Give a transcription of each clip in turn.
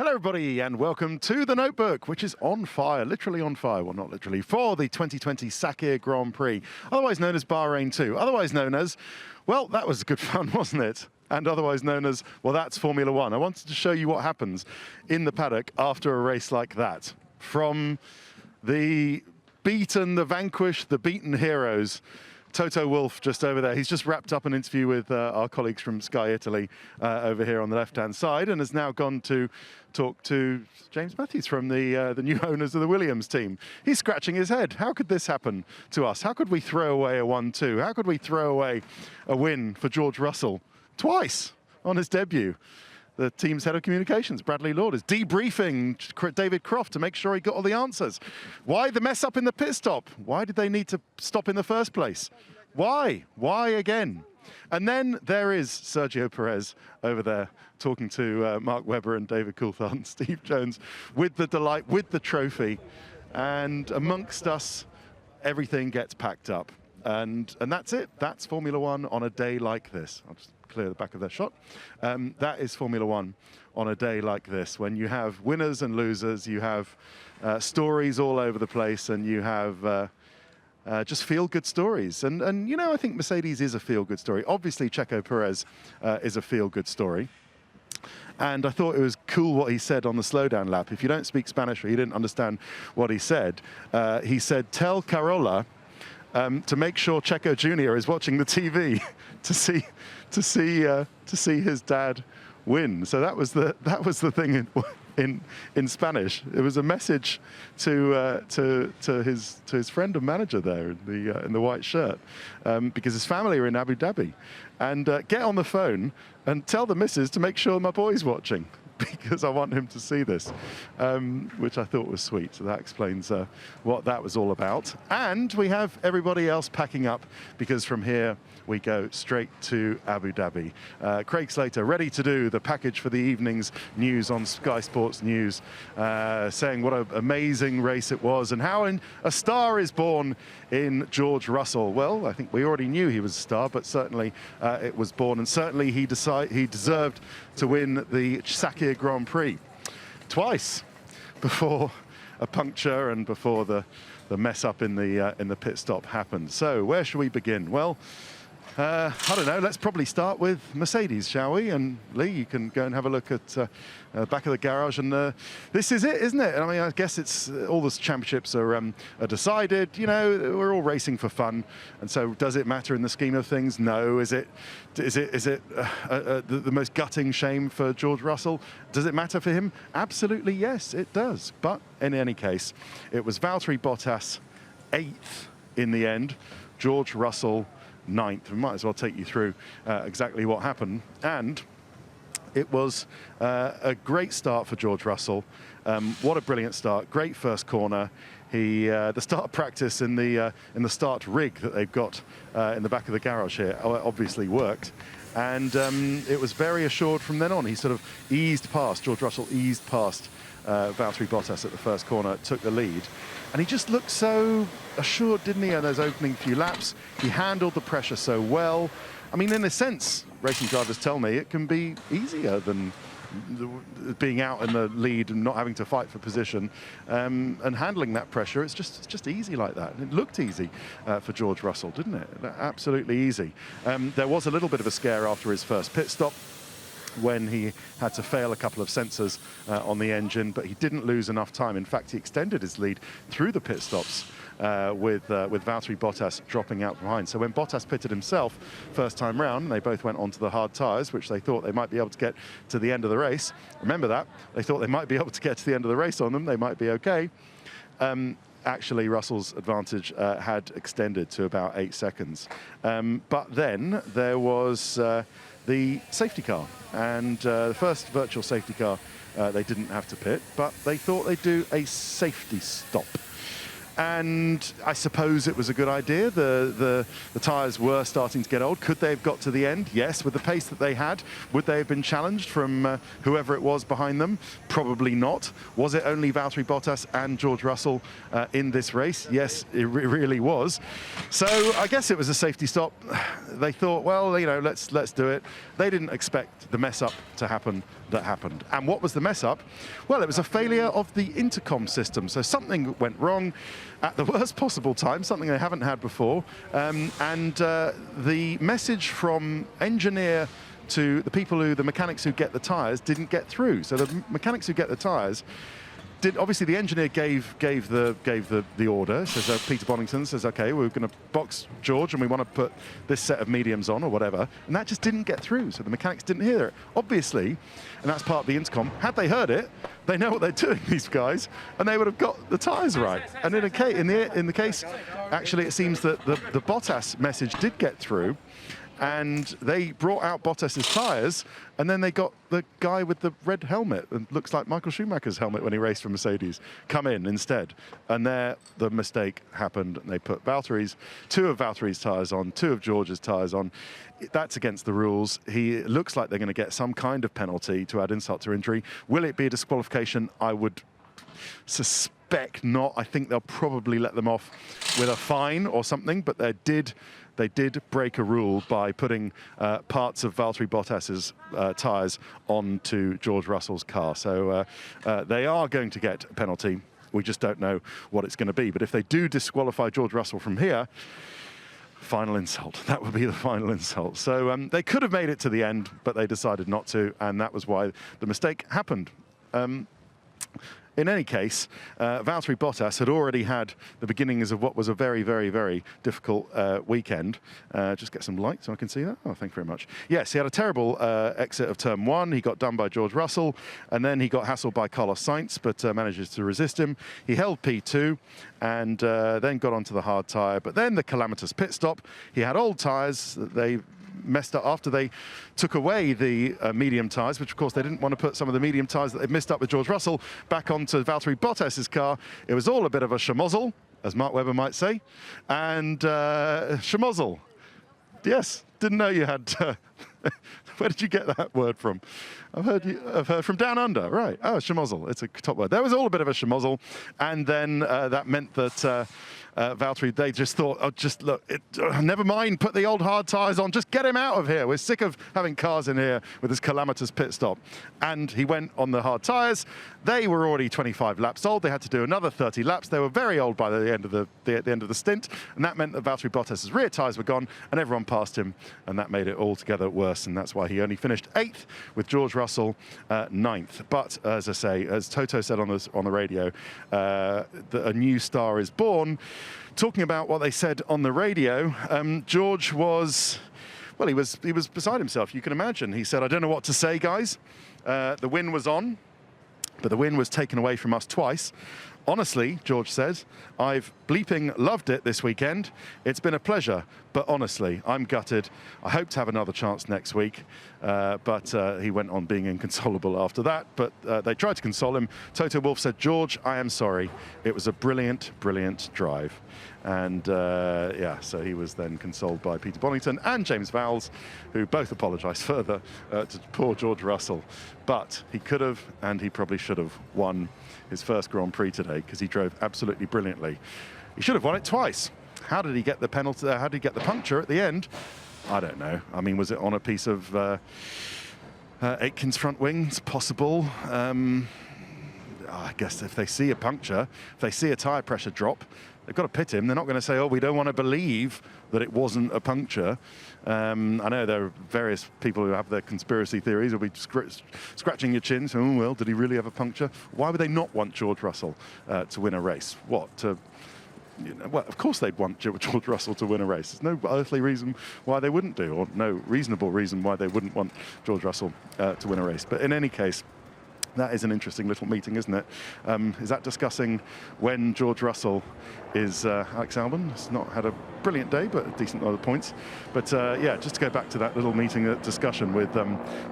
Hello everybody and welcome to The Notebook, which is on fire, literally on fire, well not literally, for the 2020 Sakhir Grand Prix, otherwise known as Bahrain 2, otherwise known as, well, that was good fun, wasn't it? And otherwise known as, well, that's Formula One. I wanted to show you what happens in the paddock after a race like that. From the beaten, the vanquished, the beaten heroes. Toto Wolff just over there. He's just wrapped up an interview with our colleagues from Sky Italy over here on the left-hand side, and has now gone to talk to James Matthews from the new owners of the Williams team. He's scratching his head. How could this happen to us? How could we throw away a 1-2? How could we throw away a win for George Russell twice on his debut? The team's head of communications, Bradley Lord, is debriefing David Croft to make sure he got all the answers. Why the mess up in the pit stop? Why did they need to stop in the first place? Why? Why again? And then there is Sergio Perez over there talking to Mark Webber and David Coulthard and Steve Jones with the delight, with the trophy. And amongst us, everything gets packed up. And that's it. That's Formula One on a day like this. I'll just clear the back of their shot. That is Formula One on a day like this, when you have winners and losers, you have stories all over the place, and you have just feel-good stories. And you know, I think Mercedes is a feel-good story. Obviously, Checo Perez is a feel-good story. And I thought it was cool what he said on the slowdown lap. If you don't speak Spanish or you didn't understand what he said, tell Carola to make sure Checo Jr. is watching the TV to see his dad win. So that was the thing in Spanish. It was a message to his friend and manager there in the white shirt, because his family are in Abu Dhabi, and get on the phone and tell the missus to make sure my boy's watching, because I want him to see this, which I thought was sweet. So that explains what that was all about. And we have everybody else packing up, because from here we go straight to Abu Dhabi. Craig Slater ready to do the package for the evening's news on Sky Sports News, saying what an amazing race it was and how a star is born in George Russell. Well, I think we already knew he was a star, but certainly it was born, and certainly he deserved to win the Sakhir Grand Prix twice before a puncture and before the mess up in the pit stop happened. So where should we begin? Well, I don't know, let's probably start with Mercedes, shall we? And Lee, you can go and have a look at back of the garage, and this is it, isn't it? I mean, I guess it's all the championships are decided. You know, we're all racing for fun, and so does it matter in the scheme of things? No. Is it the most gutting shame for George Russell? Does it matter for him? Absolutely, yes, it does. But in any case, it was Valtteri Bottas 8th in the end, George Russell 9th. We might as well take you through exactly what happened. And it was a great start for George Russell. What a brilliant start! Great first corner. The start practice in the start rig that they've got in the back of the garage here obviously worked. And it was very assured from then on. He sort of eased past, George Russell eased past Valtteri Bottas at the first corner, took the lead. And he just looked so assured, didn't he, in those opening few laps? He handled the pressure so well. I mean, in a sense, racing drivers tell me it can be easier than being out in the lead and not having to fight for position, and handling that pressure. It's just easy like that. And it looked easy for George Russell, didn't it? Absolutely easy. There was a little bit of a scare after his first pit stop, when he had to fail a couple of sensors on the engine, but he didn't lose enough time. In fact, he extended his lead through the pit stops with Valtteri Bottas dropping out behind. So when Bottas pitted himself first time round, they both went onto the hard tyres, which they thought they might be able to get to the end of the race. Remember that. They thought they might be able to get to the end of the race on them. They might be okay. Actually, Russell's advantage had extended to about 8 seconds. But then there was the safety car, and the first virtual safety car they didn't have to pit, but they thought they'd do a safety stop. And I suppose it was a good idea. The tyres were starting to get old. Could they have got to the end? Yes. With the pace that they had, would they have been challenged from whoever it was behind them? Probably not. Was it only Valtteri Bottas and George Russell in this race? Yes, it really was. So I guess it was a safety stop. They thought, well, you know, let's do it. They didn't expect the mess up to happen that happened. And what was the mess up? Well, it was a failure of the intercom system. So something went wrong at the worst possible time, something they haven't had before. The message from engineer to the mechanics who get the tyres didn't get through. So the mechanics who get the tyres obviously the engineer gave the order. Says Peter Bonington says, okay, we're going to box George and we want to put this set of mediums on or whatever, and that just didn't get through. So the mechanics didn't hear it, obviously, and that's part of the intercom. Had they heard it, they know what they're doing, these guys, and they would have got the tyres right. And in the case, actually, it seems that the Bottas message did get through. And they brought out Bottas's tyres, and then they got the guy with the red helmet, and looks like Michael Schumacher's helmet when he raced for Mercedes, come in instead. And there, the mistake happened, and they put two of Valtteri's tyres on, two of George's tyres on. That's against the rules. It looks like they're going to get some kind of penalty to add insult to injury. Will it be a disqualification? I would suspect not. I think they'll probably let them off with a fine or something, but they did break a rule by putting parts of Valtteri Bottas's tyres onto George Russell's car. So they are going to get a penalty. We just don't know what it's going to be. But if they do disqualify George Russell from here, final insult. That would be the final insult. So they could have made it to the end, but they decided not to, and that was why the mistake happened. In any case, Valtteri Bottas had already had the beginnings of what was a very, very, very difficult weekend. Just get some light so I can see that. Oh, thank you very much. Yes, he had a terrible exit of turn 1. He got done by George Russell, and then he got hassled by Carlos Sainz, but manages to resist him. He held P2 and then got onto the hard tyre. But then the calamitous pit stop. He had old tyres. They messed up after they took away the medium tyres, which of course they didn't want to put some of the medium tyres that they missed up with George Russell back onto Valtteri Bottas's car. It was all a bit of a schmozzle, as Mark Webber might say, and schmozzle. Yes, didn't know you had. Where did you get that word from? I've heard from down under, right? Oh, schmozzle. It's a top word. There was all a bit of a schmozzle, and then that meant that Valtteri, they just thought, oh, just look, never mind, put the old hard tyres on, just get him out of here. We're sick of having cars in here with this calamitous pit stop. And he went on the hard tyres. They were already 25 laps old. They had to do another 30 laps. They were very old by the end of the stint, and that meant that Valtteri Bottas's rear tyres were gone, and everyone passed him, and that made it altogether worse, and that's why he only finished 8th with George Russell 9th. But as I say, as Toto said on the radio, a new star is born. Talking about what they said on the radio, George was, well, he was beside himself, you can imagine. He said, I don't know what to say, guys. The win was on, but the win was taken away from us twice. Honestly, George says, I've bleeping loved it this weekend. It's been a pleasure, but honestly, I'm gutted. I hope to have another chance next week. But he went on being inconsolable after that, but they tried to console him. Toto Wolff said, George, I am sorry. It was a brilliant, brilliant drive. And yeah, so he was then consoled by Peter Bonington and James Vowles, who both apologised further to poor George Russell. But he could have, and he probably should have, won his first Grand Prix today, because he drove absolutely brilliantly. He should have won it twice. How did he get the penalty? How did he get the puncture at the end? I don't know. I mean, was it on a piece of Aitken's front wing? It's possible. I guess if they see a puncture, if they see a tyre pressure drop, they've got to pit him. They're not going to say, oh, we don't want to believe that it wasn't a puncture. I know there are various people who have their conspiracy theories. Will be scratching your chin. So, oh, well, did he really have a puncture? Why would they not want George Russell to win a race? What? You know, well, of course they'd want George Russell to win a race. There's no earthly reason why they wouldn't do, or no reasonable reason why they wouldn't want George Russell to win a race. But in any case, That is an interesting little meeting, isn't it? Is that discussing when George Russell is Alex Albon? Has not had a brilliant day, but a decent lot of points. But yeah, just to go back to that little meeting, discussion with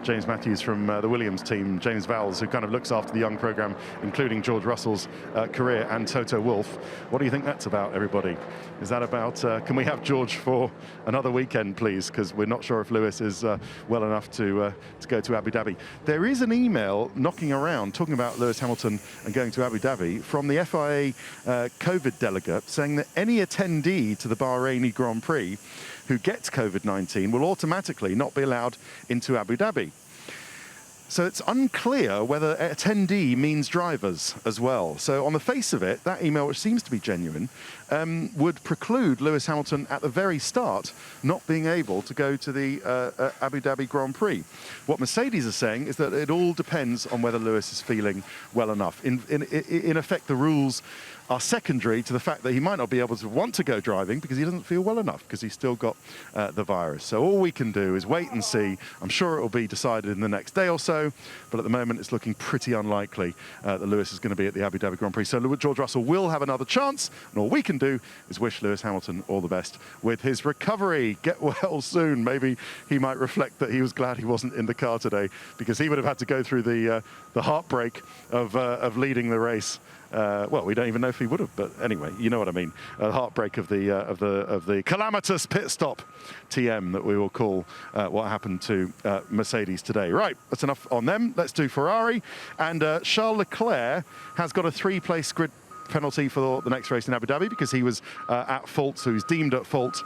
James Matthews from the Williams team, James Vowles, who kind of looks after the young program, including George Russell's career, and Toto Wolff. What do you think that's about, everybody? Is that about, can we have George for another weekend, please? Because we're not sure if Lewis is well enough to go to Abu Dhabi. There is an email knocking around talking about Lewis Hamilton and going to Abu Dhabi from the FIA COVID delegate, saying that any attendee to the Bahraini Grand Prix who gets COVID-19 will automatically not be allowed into Abu Dhabi. So it's unclear whether attendee means drivers as well. So on the face of it, that email, which seems to be genuine, would preclude Lewis Hamilton at the very start not being able to go to the Abu Dhabi Grand Prix. What Mercedes are saying is that it all depends on whether Lewis is feeling well enough. In effect, the rules are secondary to the fact that he might not be able to want to go driving because he doesn't feel well enough, because he's still got the virus. So all we can do is wait and see. I'm sure it will be decided in the next day or so, but at the moment it's looking pretty unlikely that Lewis is going to be at the Abu Dhabi Grand Prix. So George Russell will have another chance, and all we can do is wish Lewis Hamilton all the best with his recovery. Get well soon. Maybe he might reflect that he was glad he wasn't in the car today, because he would have had to go through the heartbreak of leading the race. Well, we don't even know if he would have, but anyway, you know what I mean. The heartbreak of the calamitous pit stop, TM, that we will call what happened to Mercedes today. Right, that's enough on them. Let's do Ferrari. And Charles Leclerc has got a 3-place grid penalty for the next race in Abu Dhabi because he was at fault, so he's deemed at fault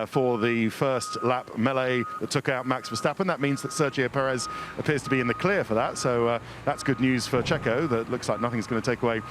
for the first lap melee that took out Max Verstappen. That means that Sergio Perez appears to be in the clear for that, so that's good news for Checo. That looks like nothing's going to take away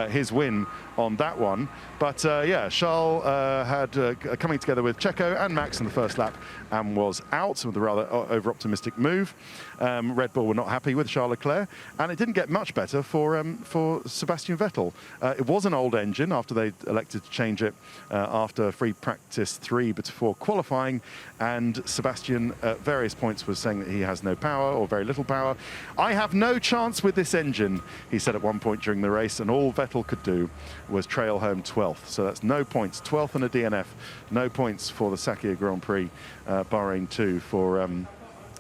his win on that one. But yeah, Charles had coming together with Checo and Max in the first lap and was out with a rather over-optimistic move. Red Bull were not happy with Charles Leclerc, and it didn't get much better for Sebastian Vettel. It was an old engine after they elected to change it after free practice 3 before qualifying, and Sebastian at various points was saying that he has no power or very little power. I have no chance with this engine, he said at one point during the race, and all Vettel could do was trail home 12th. So that's no points, 12th and a DNF, no points for the Sakhir Grand Prix Bahrain 2 for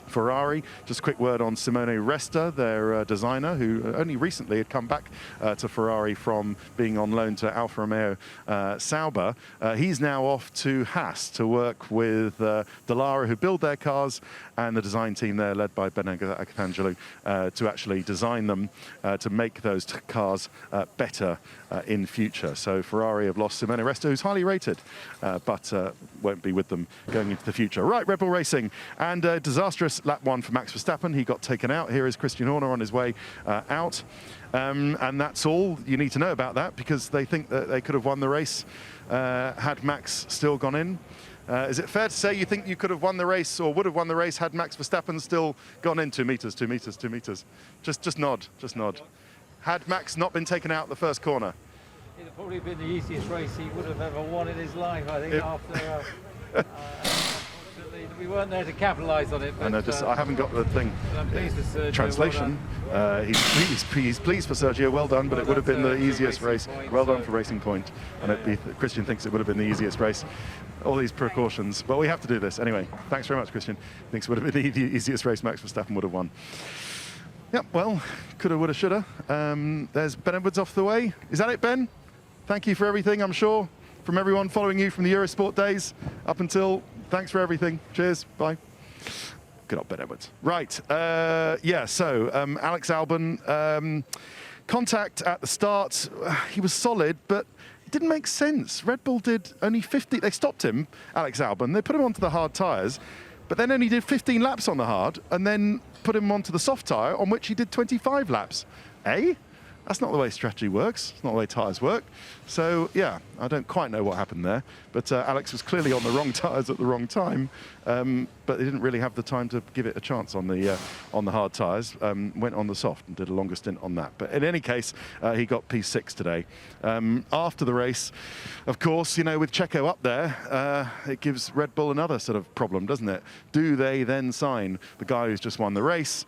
Ferrari. Just a quick word on Simone Resta, their designer, who only recently had come back to Ferrari from being on loan to Alfa Romeo Sauber. He's now off to Haas to work with Dallara, who build their cars, and the design team there, led by Ben Agatangelo, to actually design them to make those cars better in future. So Ferrari have lost Simone Resta, who's highly rated, but won't be with them going into the future. Right, Red Bull Racing, and disastrous lap 1 for Max Verstappen. He got taken out. Here is Christian Horner on his way out. And that's all you need to know about that, because they think that they could have won the race had Max still gone in. Is it fair to say you think you could have won the race, or would have won the race, had Max Verstappen still gone in 2 meters, 2 meters, 2 meters? Just nod, just nod. Had Max not been taken out the first corner? It'd probably been the easiest race he would have ever won in his life, I think, after... unfortunately, we weren't there to capitalise on it. But, I haven't got the thing. I'm pleased with Sergio. Translation. Well he's pleased for Sergio. Well done, but it would have been the easiest race. Well done for Racing Point. And Christian thinks it would have been the easiest race. All these precautions, but we have to do this anyway. Thanks very much, Christian. Thinks it would have been the easiest race Max Verstappen would have won. Yep, well, coulda, woulda, shoulda. There's Ben Edwards off the way. Is that it, Ben? Thank you for everything, I'm sure, from everyone following you from the Eurosport days up until. Thanks for everything. Cheers. Bye. Good old Ben Edwards. Right. Yeah, so Alex Albon, contact at the start. He was solid, but it didn't make sense. Red Bull did only 50. They stopped him, Alex Albon. They put him onto the hard tyres, but then only did 15 laps on the hard, and then put him onto the soft tyre, on which he did 25 laps. That's not the way strategy works. It's not the way tyres work. So, yeah, I don't quite know what happened there. But Alex was clearly on the wrong tyres at the wrong time. But they didn't really have the time to give it a chance on the hard tyres. Went on the soft and did a longer stint on that. But in any case, he got P6 today. After the race, of course, you know, with Checo up there, it gives Red Bull another sort of problem, doesn't it? Do they then sign the guy who's just won the race?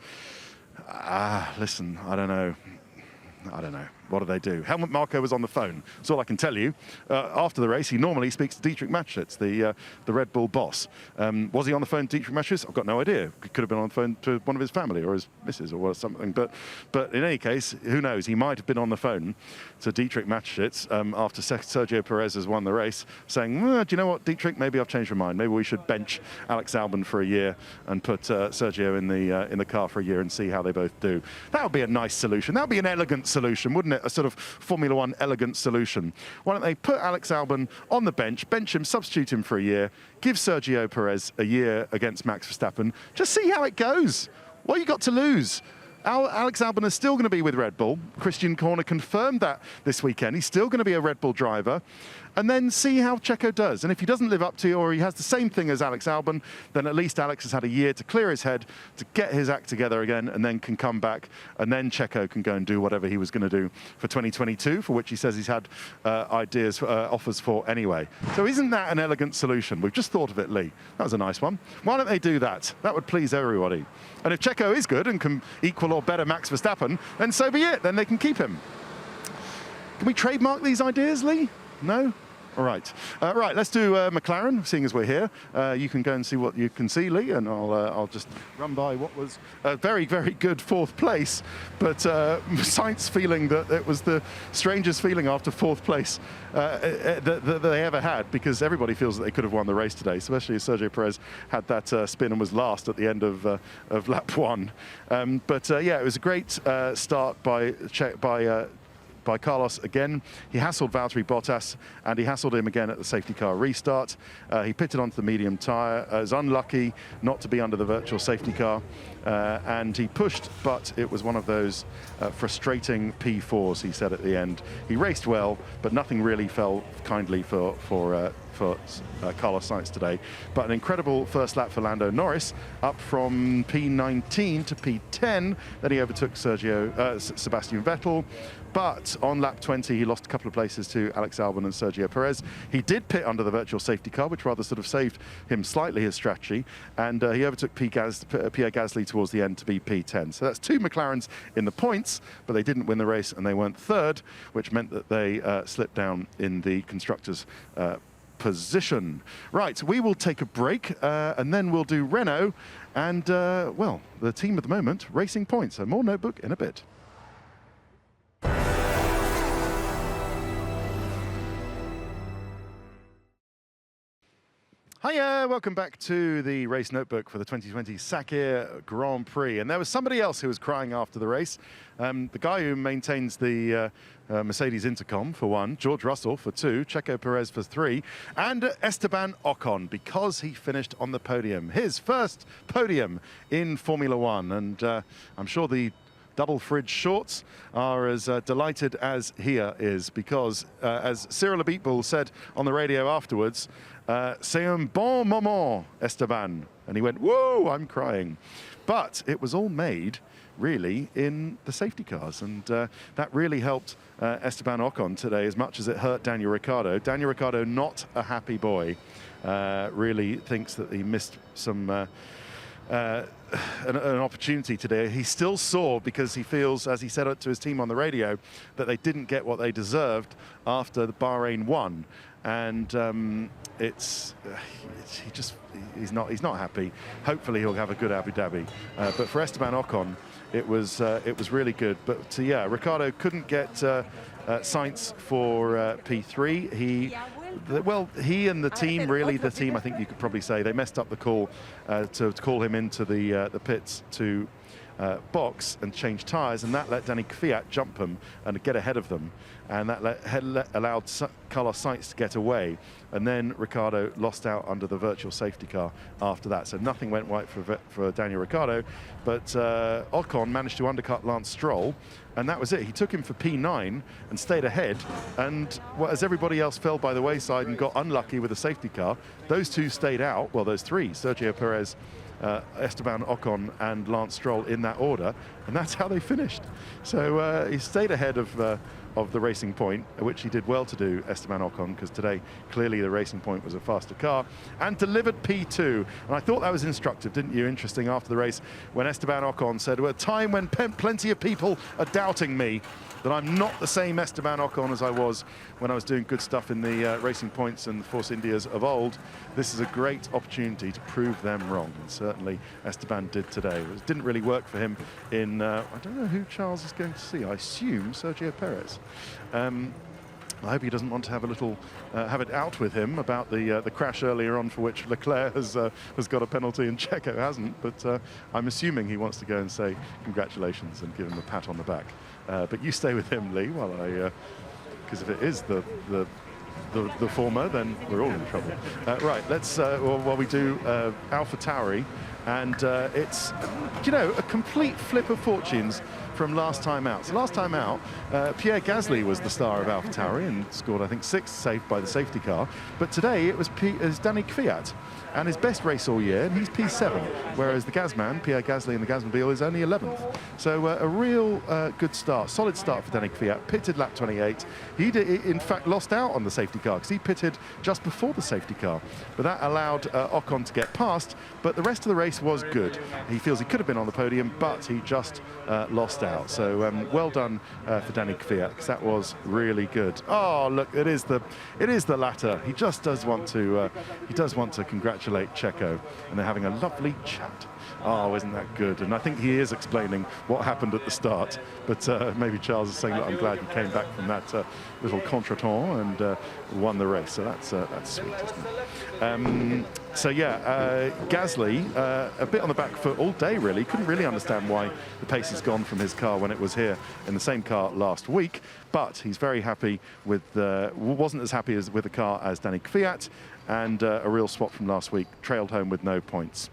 Listen, I don't know. What do they do? Helmut Marko was on the phone. That's all I can tell you. After the race, he normally speaks to Dietrich Mateschitz, the Red Bull boss. Was he on the phone to Dietrich Mateschitz? I've got no idea. He could have been on the phone to one of his family or his missus or something. But in any case, who knows? He might have been on the phone to Dietrich Mateschitz after Sergio Perez has won the race, saying, do you know what, Dietrich? Maybe I've changed my mind. Maybe we should bench Alex Albon for a year and put Sergio in the car for a year and see how they both do. That would be a nice solution. That would be an elegant solution, wouldn't it? A sort of Formula One elegant solution. Why don't they put Alex Albon on the bench him, substitute him for a year, give Sergio Perez a year against Max Verstappen, just see how it goes. What you got to lose? Alex Albon is still going to be with Red Bull. Christian Horner confirmed that this weekend. He's still going to be a Red Bull driver. And then see how Checo does. And if he doesn't live up to, or he has the same thing as Alex Albon, then at least Alex has had a year to clear his head, to get his act together again, and then can come back. And then Checo can go and do whatever he was going to do for 2022, for which he says he's had offers for anyway. So isn't that an elegant solution? We've just thought of it, Lee. That was a nice one. Why don't they do that? That would please everybody. And if Checo is good and can equal or better Max Verstappen, then so be it. Then they can keep him. Can we trademark these ideas, Lee? No? All right. Right, let's do McLaren, seeing as we're here. You can go and see what you can see, Lee, and I'll just run by what was a very, very good fourth place. But Sainz feeling that it was the strangest feeling after fourth place that they ever had, because everybody feels that they could have won the race today, especially as Sergio Perez had that spin and was last at the end of lap one. Yeah, it was a great start by Carlos again. He hassled Valtteri Bottas, and he hassled him again at the safety car restart. He pitted onto the medium tyre. Was unlucky not to be under the virtual safety car, and he pushed, but it was one of those frustrating P4s, he said at the end. He raced well, but nothing really fell kindly for Carlos Sainz today. But an incredible first lap for Lando Norris, up from P19 to P10. Then he overtook Sebastian Vettel. But on lap 20, he lost a couple of places to Alex Albon and Sergio Perez. He did pit under the virtual safety car, which rather sort of saved him slightly his strategy. And he overtook Pierre Gasly towards the end to be P10. So that's two McLarens in the points, but they didn't win the race and they weren't third, which meant that they slipped down in the constructors' position. Right, we will take a break and then we'll do Renault and, well, the team at the moment, Racing Points. So more Notebook in a bit. Hiya, welcome back to the Race Notebook for the 2020 Sakhir Grand Prix. And there was somebody else who was crying after the race. The guy who maintains the Mercedes intercom, for one, George Russell for two, Checo Perez for three, and Esteban Ocon, because he finished on the podium. His first podium in Formula One. And I'm sure the double fridge shorts are as delighted as he is, because as Cyril Abiteboul said on the radio afterwards, c'est un bon moment, Esteban. And he went, whoa, I'm crying. But it was all made, really, in the safety cars. And that really helped Esteban Ocon today as much as it hurt Daniel Ricciardo. Daniel Ricciardo, not a happy boy, really thinks that he missed some an opportunity today. He still sore because he feels, as he said it to his team on the radio, that they didn't get what they deserved after the Bahrain won. And he's not happy. Hopefully he'll have a good Abu Dhabi. But for Esteban Ocon, it was really good. But yeah, Ricciardo couldn't get Sainz for P3. He and the team, really the team, I think you could probably say, they messed up the call to call him into the pits to box and change tyres, and that let Danny Kvyat jump him and get ahead of them, and that allowed Carlos Sainz to get away, and then Ricciardo lost out under the virtual safety car after that. So nothing went right for Daniel Ricciardo, but Ocon managed to undercut Lance Stroll, and that was it. He took him for P9 and stayed ahead, and as everybody else fell by the wayside and got unlucky with the safety car, those two stayed out. Well, those three, Sergio Perez, Esteban Ocon and Lance Stroll, in that order, and that's how they finished. So he stayed ahead of of the Racing Point, which he did well to do, Esteban Ocon, because today clearly the Racing Point was a faster car, and delivered P2. And I thought that was instructive, didn't you? Interesting after the race when Esteban Ocon said, "At a time when plenty of people are doubting me, that I'm not the same Esteban Ocon as I was when I was doing good stuff in the Racing Points and the Force Indias of old. This is a great opportunity to prove them wrong." And certainly Esteban did today. It didn't really work for him in, I don't know who Charles is going to see. I assume Sergio Perez. I hope he doesn't want to have a little have it out with him about the crash earlier on, for which Leclerc has got a penalty and Checo hasn't. But I'm assuming he wants to go and say congratulations and give him a pat on the back. But you stay with him, Lee, while I, because if it is the former, then we're all in trouble. Right, let's while we do AlphaTauri, and it's, you know, a complete flip of fortunes from last time out. So last time out, Pierre Gasly was the star of AlphaTauri and scored, I think, 6, saved by the safety car. But today it was Danny Kvyat, and his best race all year, and he's P7, whereas the Gasman, Pierre Gasly in the Gasmobile, is only 11th. So a real good start, solid start for Danny Kvyat. Pitted lap 28. He in fact lost out on the safety car because he pitted just before the safety car, but that allowed Ocon to get past. But the rest of the race was good. He feels he could have been on the podium, but he just lost out. So well done for Danny Kvyat, because that was really good. Oh, look, it is the latter. He just does want to congratulate Checo, and they're having a lovely chat. Oh, isn't that good? And I think he is explaining what happened at the start. But maybe Charles is saying, look, I'm glad you came back from that little contretemps and won the race. So that's sweet, isn't it? So yeah, Gasly, a bit on the back foot all day, really. Couldn't really understand why the pace has gone from his car when it was here in the same car last week. But he's very happy with, wasn't as happy with the car as Danny Kvyat, and a real swap from last week, trailed home with no points.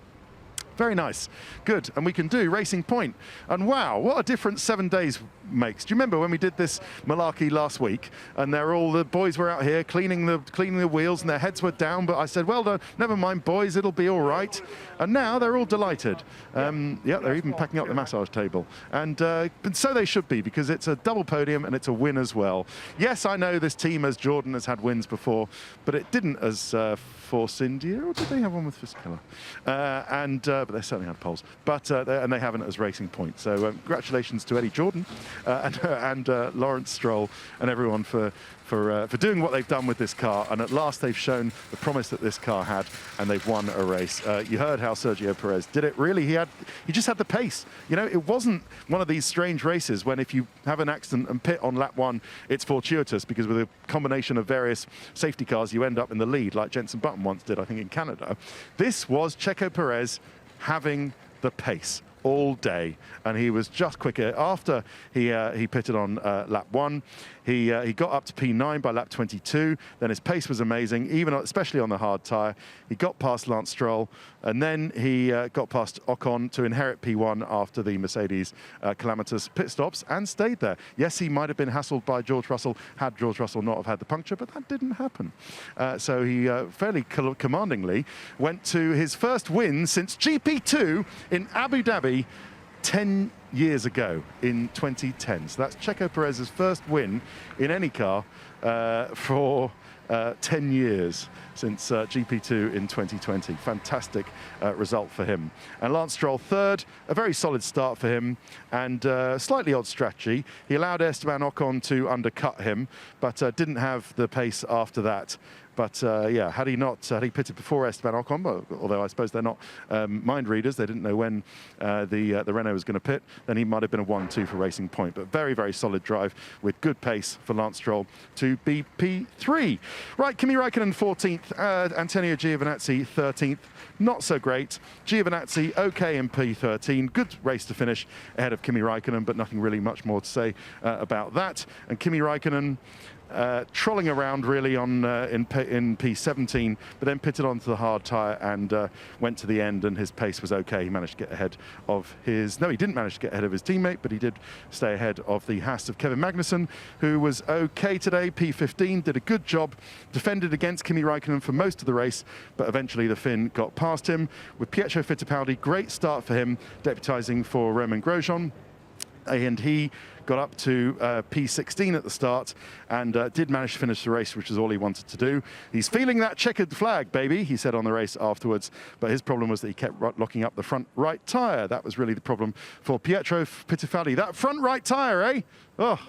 Very nice, good, and we can do Racing Point. And wow, what a difference 7 days makes. Do you remember when we did this malarkey last week, and the boys were out here cleaning the wheels, and their heads were down, but I said, well, never mind, boys, it'll be all right. And now they're all delighted. Yeah, they're even packing up the massage table, and so they should be, because it's a double podium and it's a win as well. Yes, I know this team, as Jordan, has had wins before, but it didn't as Force India, or did they have one with Fisichella? But they certainly had poles. But and they haven't as Racing Point. So congratulations to Eddie Jordan and Lawrence Stroll and everyone for doing what they've done with this car. And at last they've shown the promise that this car had, and they've won a race. You heard how Sergio Perez did it. Really, he just had the pace. You know, it wasn't one of these strange races when if you have an accident and pit on lap 1, it's fortuitous, because with a combination of various safety cars, you end up in the lead, like Jenson Button once did, I think, in Canada. This was Checo Perez having the pace all day, and he was just quicker. After he pitted on lap 1, he got up to P9 by lap 22. Then his pace was amazing, especially on the hard tyre. He got past Lance Stroll, and then he got past Ocon to inherit P1 after the Mercedes calamitous pit stops, and stayed there. Yes, he might have been hassled by George Russell had George Russell not have had the puncture, but that didn't happen. So he fairly commandingly went to his first win since GP2 in Abu Dhabi 10 years ago in 2010. So that's Checo Perez's first win in any car for 10 years, since GP2 in 2020. Fantastic result for him. And Lance Stroll third, a very solid start for him, and slightly odd strategy. He allowed Esteban Ocon to undercut him, but didn't have the pace after that. But yeah, had he pitted before Esteban Ocon, although I suppose they're not mind readers, they didn't know when the Renault was going to pit, then he might have been a 1-2 for Racing Point. But very, very solid drive with good pace for Lance Stroll to be P3. Right, Kimi Raikkonen 14th, Antonio Giovinazzi 13th. Not so great. Giovinazzi okay in P13. Good race to finish ahead of Kimi Raikkonen, but nothing really much more to say about that. And Kimi Raikkonen trolling around really on in P17, but then pitted onto the hard tyre and went to the end, and his pace was okay. He managed to get ahead of his... No, he didn't manage to get ahead of his teammate, but he did stay ahead of the Haas of Kevin Magnussen, who was okay today, P15, did a good job, defended against Kimi Raikkonen for most of the race, but eventually the Finn got past him. With Pietro Fittipaldi, great start for him, deputising for Romain Grosjean. and he got up to P16 at the start and did manage to finish the race, which is all he wanted to do. He's feeling that checkered flag, baby, he said on the race afterwards, but his problem was that he kept locking up the front right tyre. That was really the problem for Pietro Fittipaldi. That front right tyre, eh? Oh,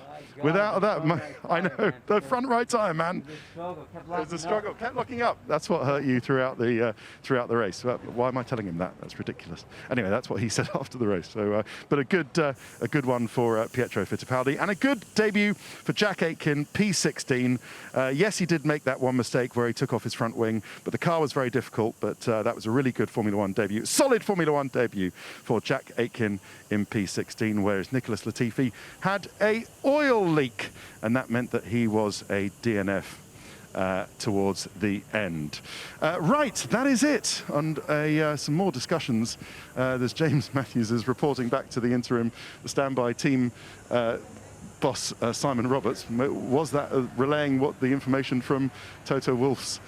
without that, I know, the front right tyre, man. It was a struggle, kept locking up. That's what hurt you throughout the race. Well, why am I telling him that? That's ridiculous. Anyway, that's what he said after the race. So, but a good one for Pietro Fittipaldi, and a good debut for Jack Aitken, P16. Yes, he did make that one mistake where he took off his front wing, but the car was very difficult, but that was a really good Formula One debut. Solid Formula One debut for Jack Aitken in P16, whereas Nicholas Latifi had a oil leak, and that meant that he was a DNF towards the end. Right, that is it. And some more discussions. There's James Matthews is reporting back to the interim standby team boss, Simon Roberts. Was that relaying what the information from Toto Wolff's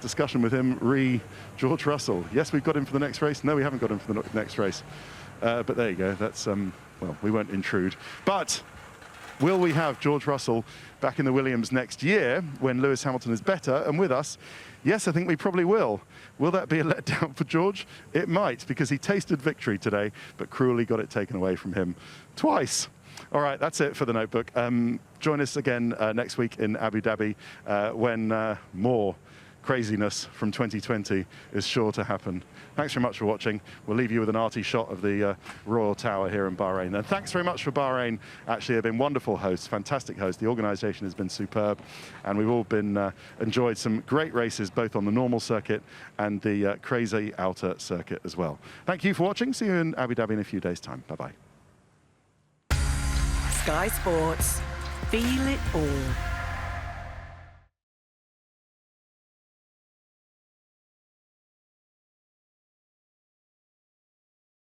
discussion with him, George Russell? Yes, we've got him for the next race. No, we haven't got him for the next race. But there you go. That's, well, we won't intrude. But will we have George Russell back in the Williams next year when Lewis Hamilton is better and with us? Yes, I think we probably will. Will that be a letdown for George? It might, because he tasted victory today, but cruelly got it taken away from him twice. All right, that's it for the Notebook. Join us again next week in Abu Dhabi when more craziness from 2020 is sure to happen. Thanks very much for watching. We'll leave you with an arty shot of the Royal Tower here in Bahrain. And thanks very much for Bahrain. Actually, they've been wonderful hosts, fantastic hosts. The organisation has been superb, and we've all been enjoyed some great races, both on the normal circuit and the crazy outer circuit as well. Thank you for watching. See you in Abu Dhabi in a few days' time. Bye-bye. Sky Sports. Feel it all.